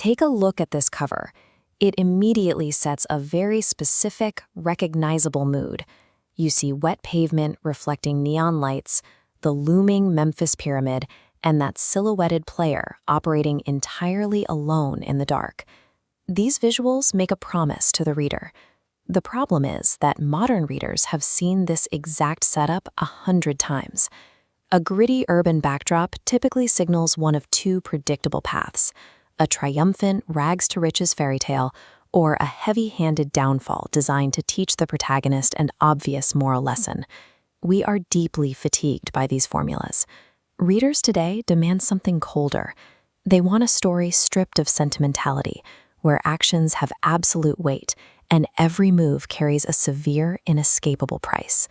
Take a look at this cover. It immediately sets a very specific, recognizable mood. You see wet pavement reflecting neon lights, the looming Memphis pyramid, and that silhouetted player operating entirely alone in the dark. These visuals make a promise to the reader. The problem is that modern readers have seen this exact setup 100 times. A gritty urban backdrop typically signals one of two predictable paths: a triumphant rags-to-riches fairy tale, or a heavy-handed downfall designed to teach the protagonist an obvious moral lesson. We are deeply fatigued by these formulas. Readers today demand something colder. They want a story stripped of sentimentality, where actions have absolute weight and every move carries a severe, inescapable price.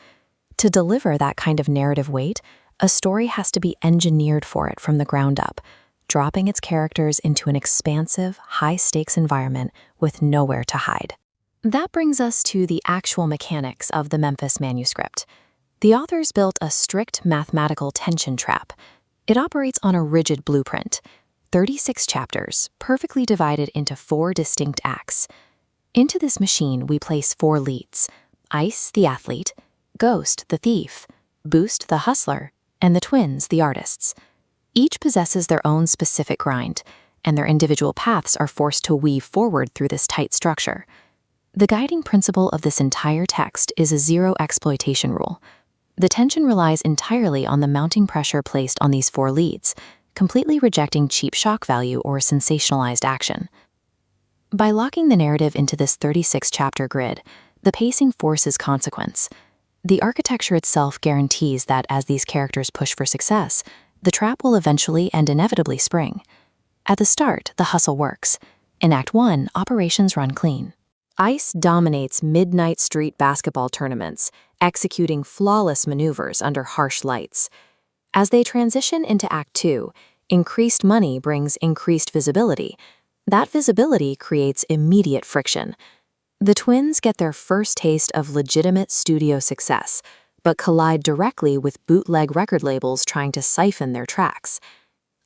To deliver that kind of narrative weight, a story has to be engineered for it from the ground up, dropping its characters into an expansive, high-stakes environment with nowhere to hide. That brings us to the actual mechanics of the Memphis manuscript. The authors built a strict mathematical tension trap. It operates on a rigid blueprint: 36 chapters, perfectly divided into 4 distinct acts. Into this machine, we place 4 leads: Ice, the athlete; Ghost, the thief; Boost, the hustler; and the twins, the artists. Each possesses their own specific grind, and their individual paths are forced to weave forward through this tight structure. The guiding principle of this entire text is a zero exploitation rule. The tension relies entirely on the mounting pressure placed on these 4 leads, completely rejecting cheap shock value or sensationalized action. By locking the narrative into this 36-chapter grid, the pacing forces consequence. The architecture itself guarantees that as these characters push for success, the trap will eventually and inevitably spring. At the start, the hustle works. In Act 1, operations run clean. Ice dominates midnight street basketball tournaments, executing flawless maneuvers under harsh lights. As they transition into Act 2, increased money brings increased visibility. That visibility creates immediate friction. The twins get their first taste of legitimate studio success, but collide directly with bootleg record labels trying to siphon their tracks.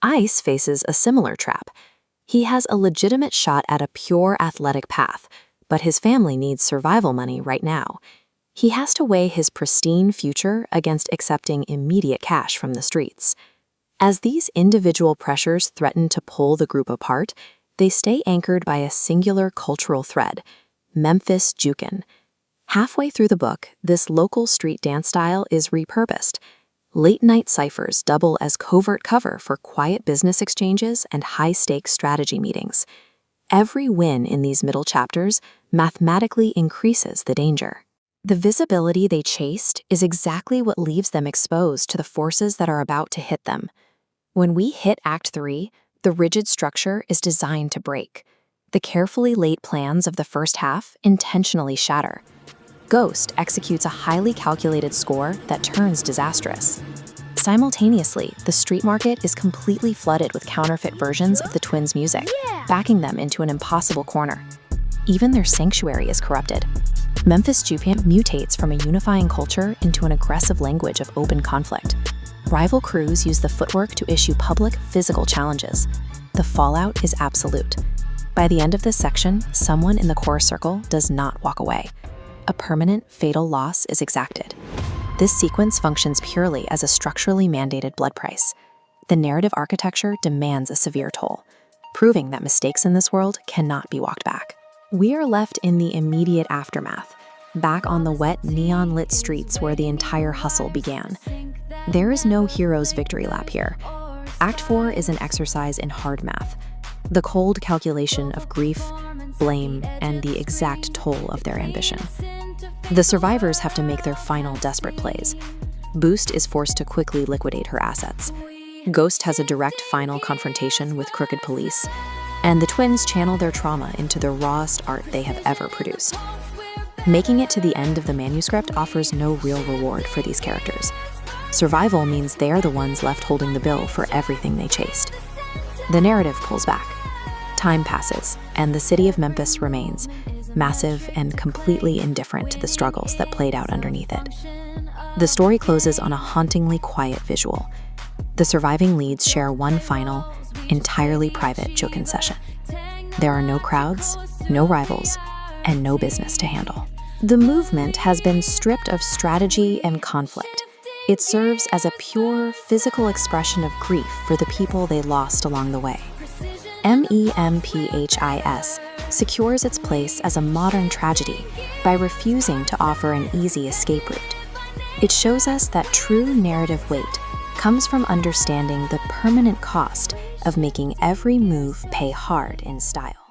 Ice faces a similar trap. He has a legitimate shot at a pure athletic path, but his family needs survival money right now. He has to weigh his pristine future against accepting immediate cash from the streets. As these individual pressures threaten to pull the group apart, they stay anchored by a singular cultural thread: Memphis jukin. Halfway through the book, this local street dance style is repurposed. Late-night ciphers double as covert cover for quiet business exchanges and high-stakes strategy meetings. Every win in these middle chapters mathematically increases the danger. The visibility they chased is exactly what leaves them exposed to the forces that are about to hit them. When we hit Act 3, the rigid structure is designed to break. The carefully laid plans of the first half intentionally shatter. Ghost executes a highly calculated score that turns disastrous. Simultaneously, the street market is completely flooded with counterfeit versions of the twins' music, backing them into an impossible corner. Even their sanctuary is corrupted. Memphis Jukin mutates from a unifying culture into an aggressive language of open conflict. Rival crews use the footwork to issue public, physical challenges. The fallout is absolute. By the end of this section, someone in the core circle does not walk away. A permanent, fatal loss is exacted. This sequence functions purely as a structurally mandated blood price. The narrative architecture demands a severe toll, proving that mistakes in this world cannot be walked back. We are left in the immediate aftermath, back on the wet, neon-lit streets where the entire hustle began. There is no hero's victory lap here. Act 4 is an exercise in hard math, the cold calculation of grief, blame, and the exact toll of their ambition. The survivors have to make their final desperate plays. Boost is forced to quickly liquidate her assets. Ghost has a direct final confrontation with crooked police, and the twins channel their trauma into the rawest art they have ever produced. Making it to the end of the manuscript offers no real reward for these characters. Survival means they are the ones left holding the bill for everything they chased. The narrative pulls back. Time passes, and the city of Memphis remains, massive and completely indifferent to the struggles that played out underneath it. The story closes on a hauntingly quiet visual. The surviving leads share one final, entirely private Jukin session. There are no crowds, no rivals, and no business to handle. The movement has been stripped of strategy and conflict. It serves as a pure physical expression of grief for the people they lost along the way. MEMPHIS secures its place as a modern tragedy by refusing to offer an easy escape route. It shows us that true narrative weight comes from understanding the permanent cost of making every move pay hard in style.